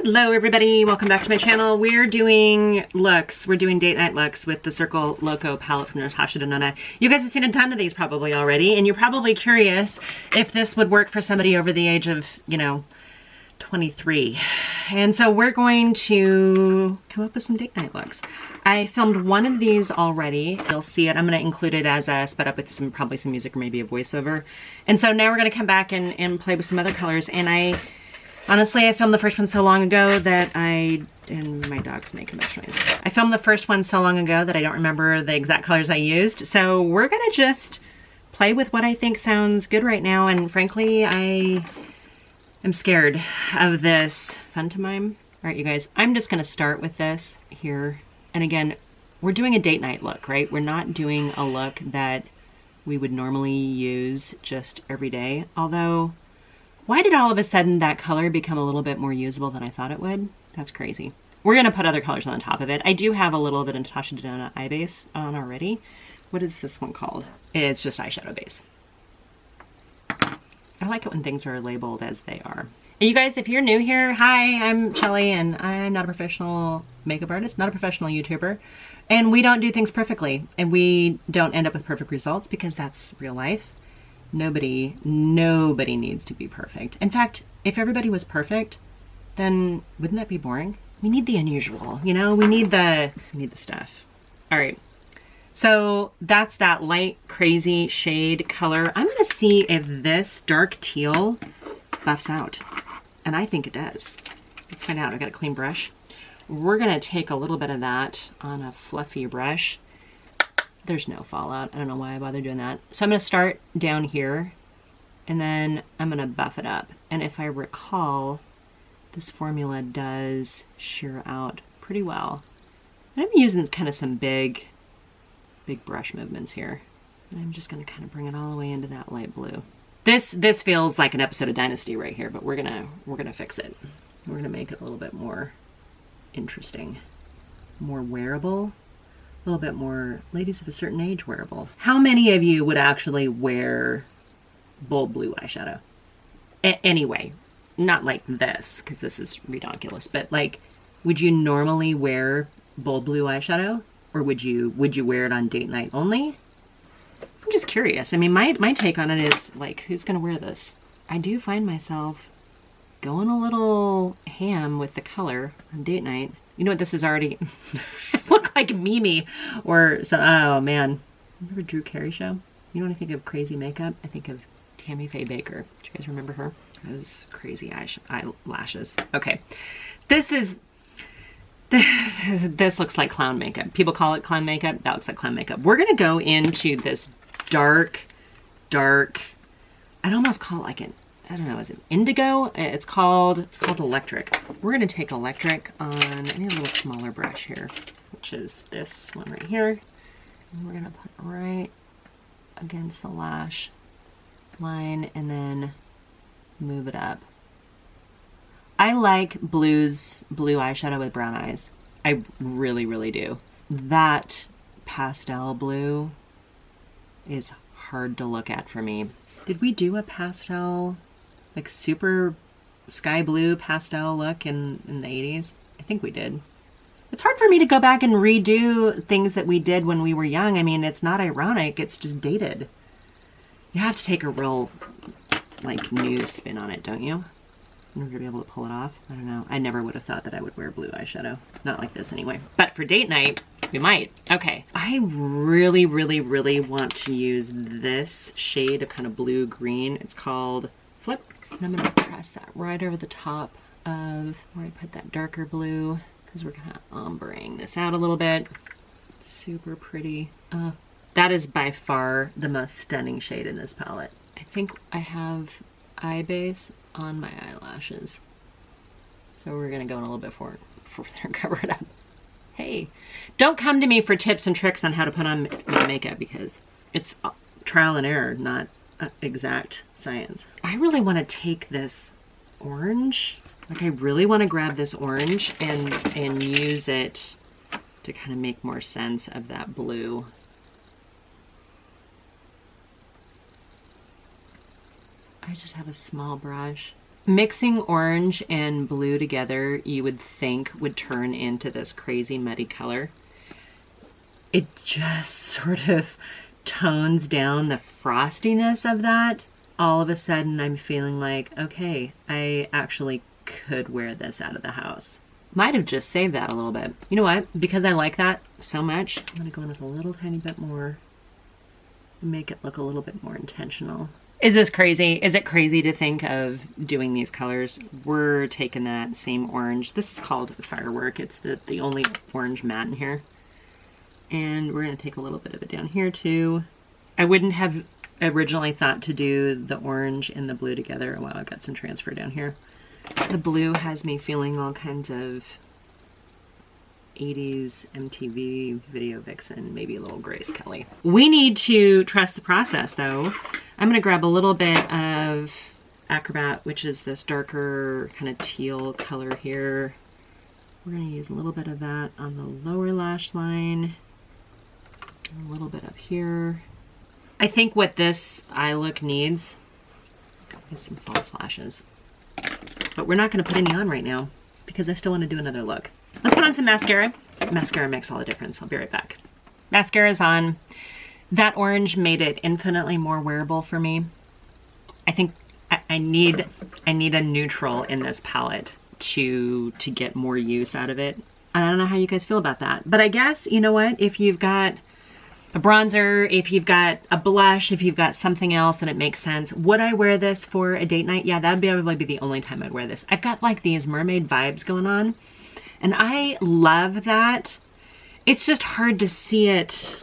Hello everybody, welcome back to my channel. We're doing looks. We're doing date night looks with the Circo Loco palette from Natasha Denona. You guys have seen a ton of these probably already, and you're probably curious if this would work for somebody over the age of, 23. And so we're going to come up with some date night looks. I filmed one of these already. You'll see it. I'm going to include it as a sped up with probably some music or maybe a voiceover. And so now we're going to come back and play with some other colors. And honestly, I filmed the first one so long ago that and my dog's making much noise. I filmed the first one so long ago that I don't remember the exact colors I used. So we're going to just play with what I think sounds good right now. And frankly, I'm scared of this pantomime. All right, you guys, I'm just gonna start with this here. And again, we're doing a date night look, right? We're not doing a look that we would normally use just every day. Although, why did all of a sudden that color become a little bit more usable than I thought it would? That's crazy. We're gonna put other colors on top of it. I do have a little bit of Natasha Denona eye base on already. What is this one called? It's just eyeshadow base. I like it when things are labeled as they are. And you guys, if you're new here, hi, I'm Shelly, and I'm not a professional makeup artist, not a professional YouTuber, and we don't do things perfectly, and we don't end up with perfect results because that's real life. Nobody needs to be perfect. In fact, if everybody was perfect, then wouldn't that be boring? We need the unusual, we need the stuff. All right. So that's that light, crazy shade color. I'm gonna see if this dark teal buffs out. And I think it does. Let's find out. I got a clean brush. We're gonna take a little bit of that on a fluffy brush. There's no fallout. I don't know why I bothered doing that. So I'm gonna start down here and then I'm gonna buff it up. And if I recall, this formula does shear out pretty well. And I'm using kind of some big brush movements here. And I'm just gonna kind of bring it all the way into that light blue. This feels like an episode of Dynasty right here, but we're gonna fix it. We're gonna make it a little bit more interesting, more wearable, a little bit more ladies of a certain age wearable. How many of you would actually wear bold blue eyeshadow? Anyway, not like this, because this is ridiculous, but like, would you normally wear bold blue eyeshadow? Or would you wear it on date night only? I'm just curious. I mean, my take on it is like, who's gonna wear this? I do find myself going a little ham with the color on date night. You know what, this is already, I look like Mimi or so, oh man. Remember Drew Carey show? You know when I think of crazy makeup? I think of Tammy Faye Baker. Do you guys remember her? Those crazy eyelashes. Okay, this looks like clown makeup. People call it clown makeup. That looks like clown makeup. We're gonna go into this dark, I'd almost call it like an, I don't know, is it indigo? It's called electric. We're gonna take electric on, I need a little smaller brush here, which is this one right here. And we're gonna put it right against the lash line and then move it up. I like blue eyeshadow with brown eyes. I really, really do. That pastel blue is hard to look at for me. Did we do a pastel, like super sky blue pastel look in the 80s? I think we did. It's hard for me to go back and redo things that we did when we were young. I mean, it's not ironic, it's just dated. You have to take a real, like, new spin on it, don't you? In order to be able to pull it off. I don't know. I never would have thought that I would wear blue eyeshadow. Not like this anyway. But for date night, we might. Okay. I really, really, really want to use this shade of kind of blue-green. It's called Flip. And I'm going to press that right over the top of where I put that darker blue, because we're kind of ombreing this out a little bit. Super pretty. That is by far the most stunning shade in this palette. I think I have eye base on my eyelashes. So we're gonna go in a little bit further and cover it up. Hey, don't come to me for tips and tricks on how to put on my makeup because it's trial and error, not exact science. I really wanna take this orange, like I really wanna grab this orange and use it to kind of make more sense of that blue. I just have a small brush Mixing orange and blue together, you would think would turn into this crazy muddy color. It just sort of tones down the frostiness of that. All of a sudden I'm feeling like, okay, I actually could wear this out of the house. Might have just saved that a little bit. You know what? Because I like that so much, I'm gonna go in with a little tiny bit more and make it look a little bit more intentional. Is this crazy? Is it crazy to think of doing these colors? We're taking that same orange. This is called Firework. It's the only orange matte in here. And we're gonna take a little bit of it down here too. I wouldn't have originally thought to do the orange and the blue together. Wow, I've got some transfer down here. The blue has me feeling all kinds of 80s MTV video vixen, maybe a little Grace Kelly. We need to trust the process though. I'm gonna grab a little bit of Acrobat, which is this darker kind of teal color here. We're gonna use a little bit of that on the lower lash line, a little bit up here. I think what this eye look needs is some false lashes, but we're not gonna put any on right now because I still wanna do another look. Let's put on some mascara. Mascara makes all the difference. I'll be right back. Mascara's on. That orange made it infinitely more wearable for me. I think I need a neutral in this palette to get more use out of it. I don't know how you guys feel about that, but I guess, you know what? If you've got a bronzer, if you've got a blush, if you've got something else, then it makes sense. Would I wear this for a date night? Yeah, that'd probably be the only time I'd wear this. I've got like these mermaid vibes going on. And I love that. It's just hard to see it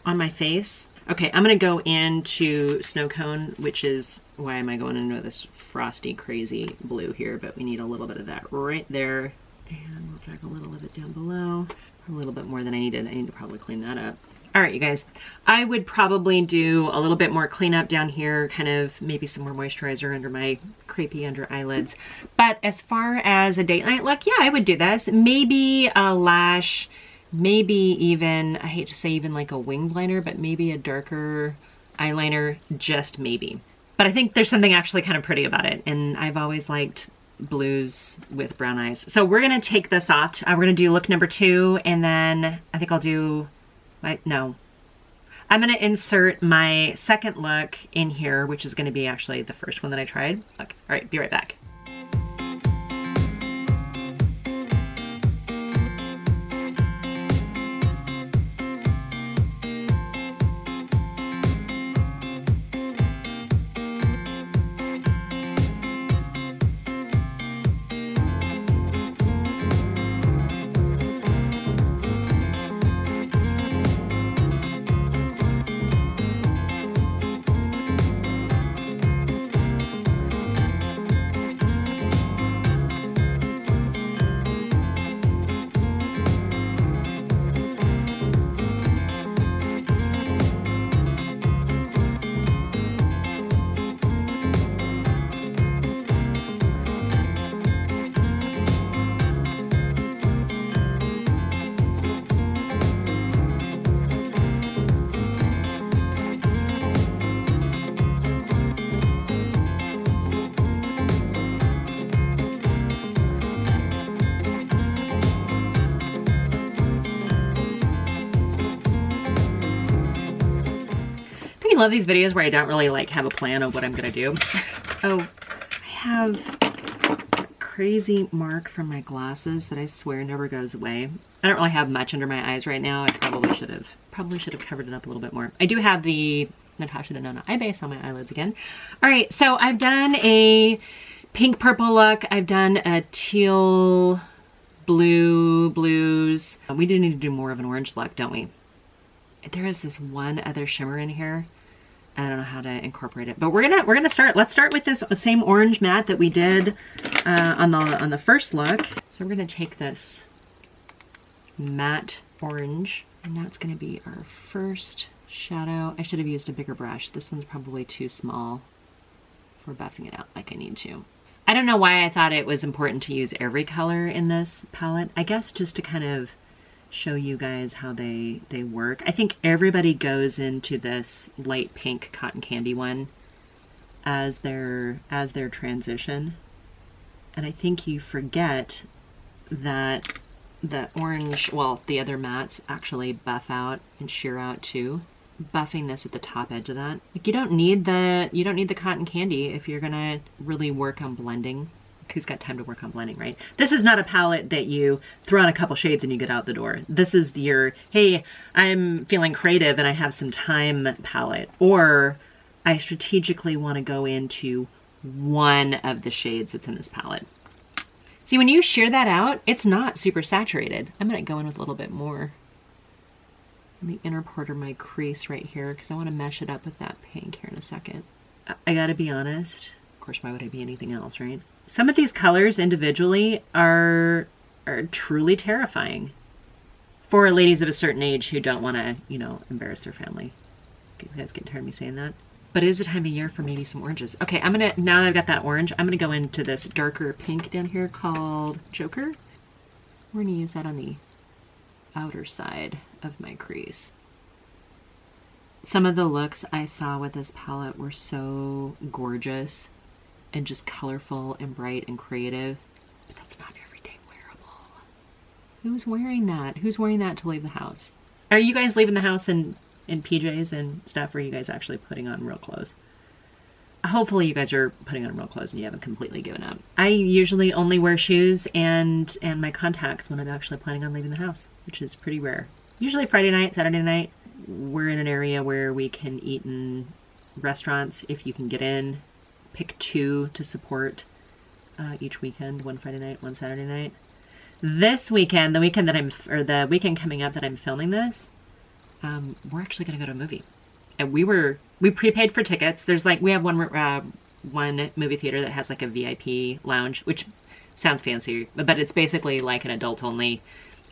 on my face. Okay, I'm gonna go into Snow Cone, which is, why am I going into this frosty, crazy blue here? But we need a little bit of that right there. And we'll drag a little of it down below. A little bit more than I needed. I need to probably clean that up. All right, you guys, I would probably do a little bit more cleanup down here, kind of maybe some more moisturizer under my creepy under eyelids. But as far as a date night look, yeah, I would do this. Maybe a lash, maybe even, I hate to say even like a winged liner, but maybe a darker eyeliner, just maybe. But I think there's something actually kind of pretty about it. And I've always liked blues with brown eyes. So we're gonna take this off. We're gonna do look number 2, and then I think I'll do, no. I'm gonna insert my second look in here, which is gonna be actually the first one that I tried. Look, all right, be right back. I love these videos where I don't really like have a plan of what I'm gonna do. Oh, I have a crazy mark from my glasses that I swear never goes away. I don't really have much under my eyes right now. I probably should have covered it up a little bit more. I do have the Natasha Denona eye base on my eyelids again. All right, so I've done a pink purple look. I've done a teal blues. We do need to do more of an orange look, don't we? There is this one other shimmer in here. I don't know how to incorporate it, but we're gonna start. Let's start with this same orange matte that we did on the first look. So we're gonna take this matte orange, and that's gonna be our first shadow. I should have used a bigger brush. This one's probably too small for buffing it out like I need to. I don't know why I thought it was important to use every color in this palette. I guess just to kind of show you guys how they work. I think everybody goes into this light pink cotton candy one as their transition. And I think you forget that the orange, well, the other mattes actually buff out and sheer out too. Buffing this at the top edge of that. Like, you don't need the cotton candy if you're gonna really work on blending. Who's got time to work on blending, right? This is not a palette that you throw on a couple shades and you get out the door. This is your, hey, I'm feeling creative and I have some time palette. Or I strategically want to go into one of the shades that's in this palette. See, when you shear that out, it's not super saturated. I'm gonna go in with a little bit more. Let me inner border my crease right here because I want to mesh it up with that pink here in a second. I gotta be honest. Of course, why would I be anything else, right? Some of these colors individually are truly terrifying for ladies of a certain age who don't want to, you know, embarrass their family. You guys getting tired of me saying that? But it is the time of year for maybe some oranges. Okay, I'm gonna, now that I've got that orange, I'm gonna go into this darker pink down here called Joker. We're gonna use that on the outer side of my crease. Some of the looks I saw with this palette were so gorgeous and just colorful and bright and creative, but that's not everyday wearable. Who's wearing that? Who's wearing that to leave the house? Are you guys leaving the house in PJs and stuff, or are you guys actually putting on real clothes? Hopefully you guys are putting on real clothes and you haven't completely given up. I usually only wear shoes and my contacts when I'm actually planning on leaving the house, which is pretty rare. Usually Friday night, Saturday night, we're in an area where we can eat in restaurants if you can get in. Pick two to support each weekend, one Friday night, one Saturday night. This weekend, the weekend coming up that I'm filming this, we're actually gonna go to a movie. And we prepaid for tickets. There's like, we have one movie theater that has like a VIP lounge, which sounds fancy, but it's basically like an adults only,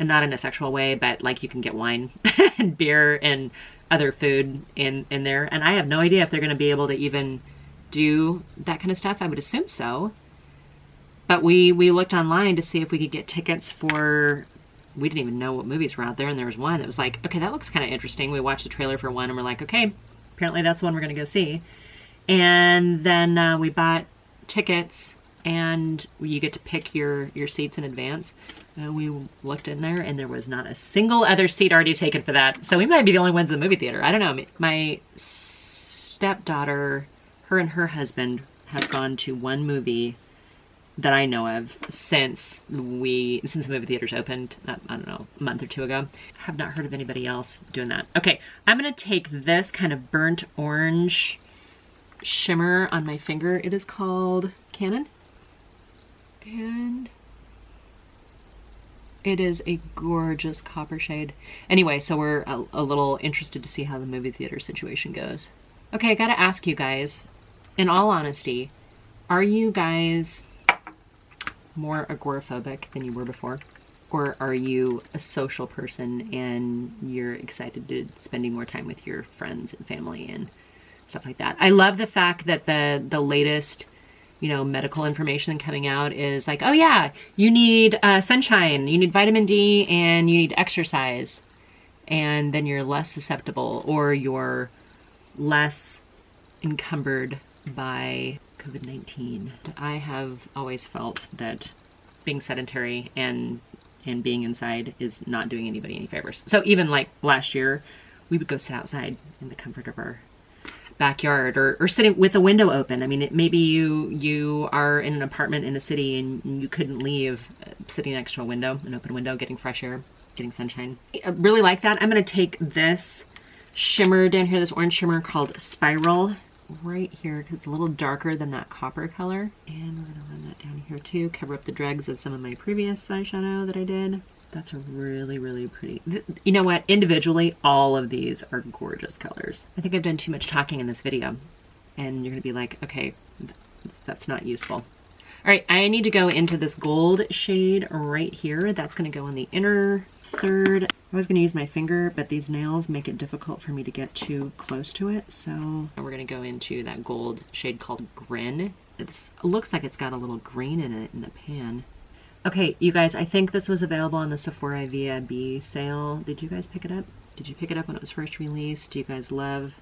and not in a sexual way, but like you can get wine and beer and other food in there. And I have no idea if they're gonna be able to even do that kind of stuff. I would assume so. But we looked online to see if we could get tickets for, we didn't even know what movies were out there, and there was one that was like, okay, that looks kind of interesting. We watched the trailer for one and we're like, okay, apparently that's the one we're gonna go see. And then we bought tickets, and you get to pick your seats in advance. And we looked in there and there was not a single other seat already taken for that. So we might be the only ones in the movie theater. I don't know. My stepdaughter, her and her husband have gone to one movie that I know of since the movie theaters opened, I don't know, a month or two ago. I have not heard of anybody else doing that. Okay, I'm gonna take this kind of burnt orange shimmer on my finger. It is called Canon. And it is a gorgeous copper shade. Anyway, so we're a little interested to see how the movie theater situation goes. Okay, I gotta ask you guys, in all honesty, are you guys more agoraphobic than you were before? Or are you a social person and you're excited to spending more time with your friends and family and stuff like that? I love the fact that the latest, you know, medical information coming out is like, oh yeah, you need sunshine, you need vitamin D, and you need exercise. And then you're less susceptible, or you're less encumbered by COVID-19. I have always felt that being sedentary and being inside is not doing anybody any favors. So even like last year, we would go sit outside in the comfort of our backyard, or sitting with a window open. I mean, maybe you are in an apartment in a city and you couldn't leave, sitting next to a window, an open window, getting fresh air, getting sunshine. I really like that. I'm gonna take this shimmer down here, this orange shimmer called Spiral, right here, because it's a little darker than that copper color. And we're gonna run that down here too, cover up the dregs of some of my previous eyeshadow that I did. That's a really, really pretty, you know what, individually, all of these are gorgeous colors. I think I've done too much talking in this video, and you're gonna be like, okay, that's not useful. All right, I need to go into this gold shade right here. That's gonna go on the inner third. I was gonna use my finger, but these nails make it difficult for me to get too close to it. So we're gonna go into that gold shade called Grin. It looks like it's got a little green in it in the pan. Okay, you guys, I think this was available on the Sephora VIB sale. Did you guys pick it up? Did you pick it up when it was first released? Do you guys love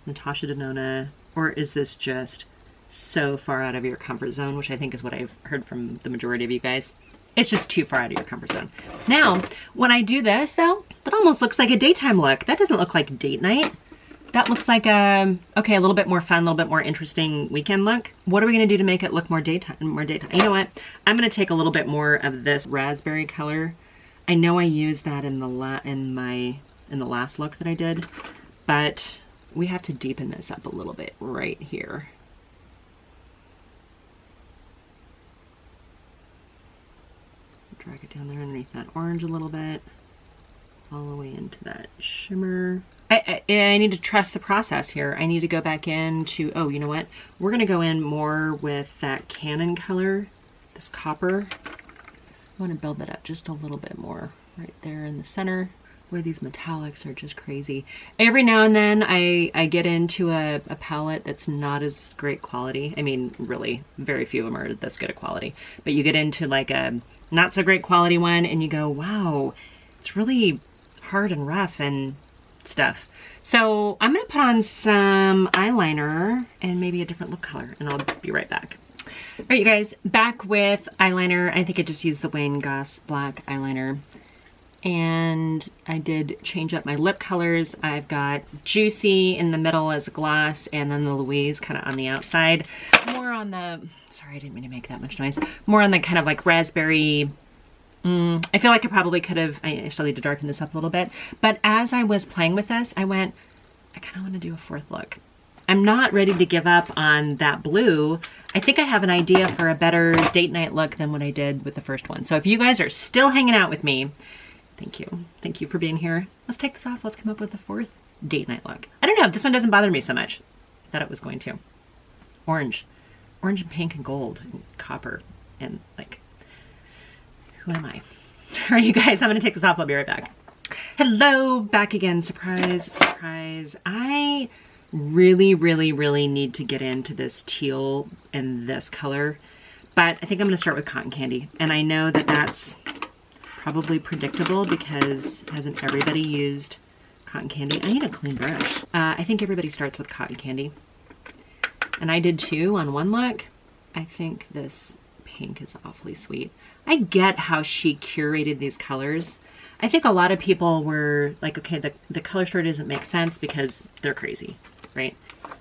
Natasha Denona? Or is this just so far out of your comfort zone, which I think is what I've heard from the majority of you guys. It's just too far out of your comfort zone. Now, when I do this though, that almost looks like a daytime look. That doesn't look like date night. That looks like a little bit more fun, a little bit more interesting weekend look. What are we gonna do to make it look more daytime? You know what? I'm gonna take a little bit more of this raspberry color. I know I used that in the last look that I did, but we have to deepen this up a little bit right here. Drag it down there underneath that orange a little bit, all the way into that shimmer. I need to trust the process here. I need to go back into, oh, you know what? We're gonna go in more with that Canon color, this copper. I wanna build that up just a little bit more right there in the center where these metallics are just crazy. Every now and then I get into a palette that's not as great quality. I mean, really, very few of them are this good a quality. But you get into like a not so great quality one and you go, wow, it's really hard and rough and stuff. So I'm gonna put on some eyeliner and maybe a different lip color, and I'll be right back. All right, you guys, back with eyeliner. I think I just used the Wayne Goss black eyeliner. And I did change up my lip colors. I've got Juicy in the middle as a gloss, and then the Louise kind of on the outside. More on the, sorry, I didn't mean to make that much noise. More on the kind of like raspberry. I feel like I probably could have, I still need to darken this up a little bit. But as I was playing with this, I went, I kind of want to do a fourth look. I'm not ready to give up on that blue. I think I have an idea for a better date night look than what I did with the first one. So if you guys are still hanging out with me, thank you. Thank you for being here. Let's take this off. Let's come up with a fourth date night look. I don't know. This one doesn't bother me so much. I thought it was going to. Orange. Orange and pink and gold and copper. And like, who am I? All right, you guys, I'm going to take this off. I'll be right back. Hello, back again. Surprise, surprise. I really, really, really need to get into this teal and this color. But I think I'm going to start with cotton candy. And I know that that's probably predictable because hasn't everybody used cotton candy? I need a clean brush. I think everybody starts with cotton candy. And I did too on one look. I think this pink is awfully sweet. I get how she curated these colors. I think a lot of people were like, okay, the color story doesn't make sense because they're crazy, right?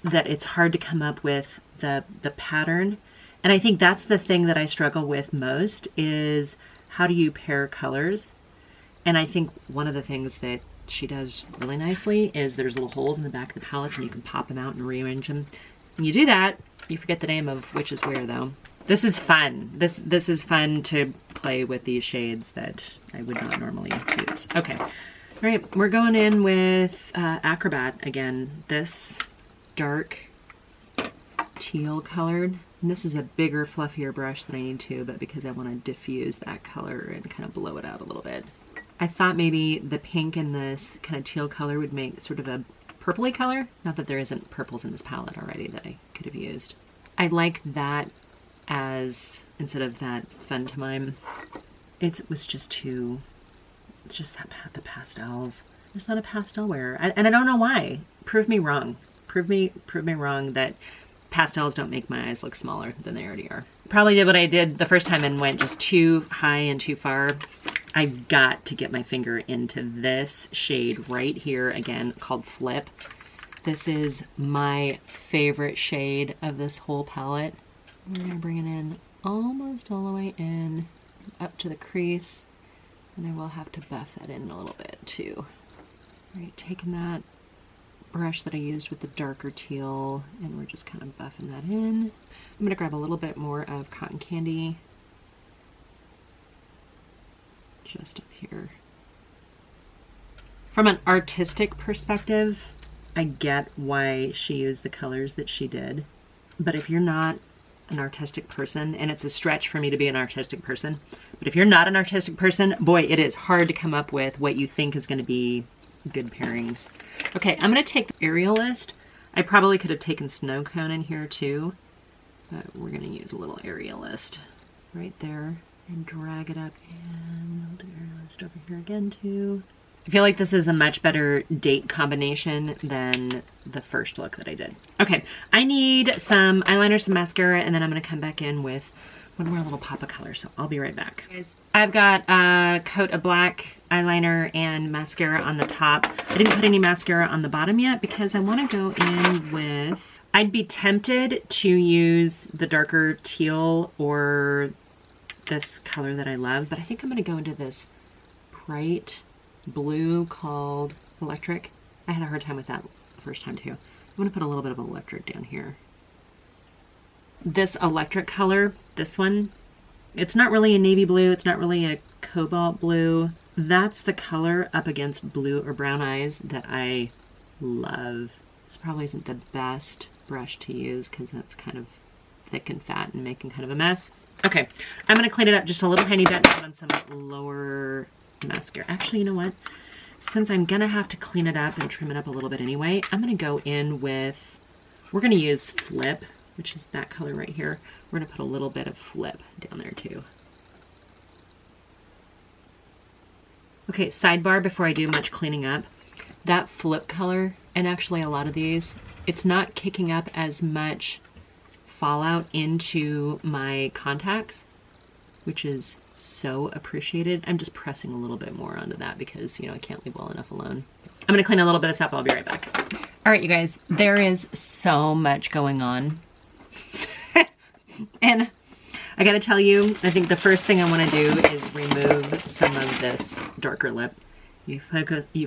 That it's hard to come up with the pattern. And I think that's the thing that I struggle with most is how do you pair colors? And I think one of the things that she does really nicely is there's little holes in the back of the palettes and you can pop them out and rearrange them. When you do that, you forget the name of which is where though. This is fun. This is fun to play with these shades that I would not normally use. Okay, all right, we're going in with Acrobat again. This dark teal colored. And this is a bigger, fluffier brush than I need to, but because I want to diffuse that color and kind of blow it out a little bit. I thought maybe the pink and this kind of teal color would make sort of a purpley color. Not that there isn't purples in this palette already that I could have used. I like that as, instead of that fun to mime, it was just too, it's just that the pastels. I'm just not a pastel wearer. And I don't know why. Prove me wrong. Prove me wrong that pastels don't make my eyes look smaller than they already are. Probably did what I did the first time and went just too high and too far. I've got to get my finger into this shade right here again called Flip. This is my favorite shade of this whole palette. We're gonna bring it in almost all the way in up to the crease, and I will have to buff that in a little bit too. All right, taking that brush that I used with the darker teal and we're just kind of buffing that in. I'm gonna grab a little bit more of cotton candy just up here. From an artistic perspective, I get why she used the colors that she did, but if you're not an artistic person, and it's a stretch for me to be an artistic person, but if you're not an artistic person, boy, it is hard to come up with what you think is going to be good pairings. Okay, I'm going to take the Aerialist. I probably could have taken Snow Cone in here too, but we're going to use a little Aerialist right there and drag it up, and I'll do Aerialist over here again too. I feel like this is a much better date combination than the first look that I did. Okay, I need some eyeliner, some mascara, and then I'm gonna come back in with one more little pop of color, so I'll be right back. I've got a coat of black eyeliner and mascara on the top. I didn't put any mascara on the bottom yet because I want to go in with, I'd be tempted to use the darker teal or this color that I love, but I think I'm going to go into this bright blue called Electric. I had a hard time with that the first time too. I'm going to put a little bit of Electric down here. This Electric color, this one, it's not really a navy blue, it's not really a cobalt blue. That's the color up against blue or brown eyes that I love. This probably isn't the best brush to use because it's kind of thick and fat and making kind of a mess. Okay, I'm gonna clean it up just a little tiny bit and put on some lower mascara. Actually, you know what? Since I'm gonna have to clean it up and trim it up a little bit anyway, I'm gonna go in with, we're gonna use Flip, which is that color right here. We're gonna put a little bit of Flip down there too. Okay, sidebar before I do much cleaning up. That Flip color, and actually a lot of these, it's not kicking up as much fallout into my contacts, which is so appreciated. I'm just pressing a little bit more onto that because, you know, I can't leave well enough alone. I'm gonna clean a little bit of stuff, I'll be right back. All right, you guys, there is so much going on. And I gotta tell you, I think the first thing I wanna do is remove some of this darker lip. You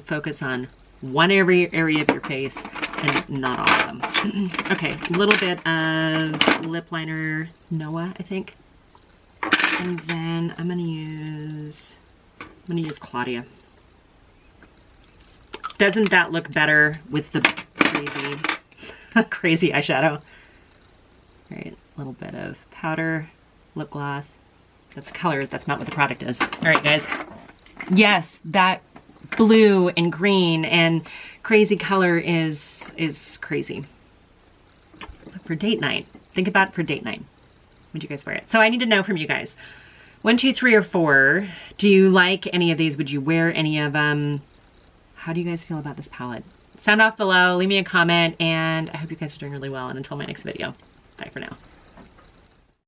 focus on one area of your face and not all of them. Okay, a little bit of lip liner Noah, I think. And then I'm gonna use Claudia. Doesn't that look better with the crazy eyeshadow? All right, a little bit of powder, lip gloss. That's a color, that's not what the product is. All right, guys. Yes, that blue and green and crazy color is crazy. But for date night, think about it for date night. Would you guys wear it? So I need to know from you guys. 1, 2, 3, or 4. Do you like any of these? Would you wear any of them? How do you guys feel about this palette? Sound off below, leave me a comment, and I hope you guys are doing really well. And until my next video, bye for now.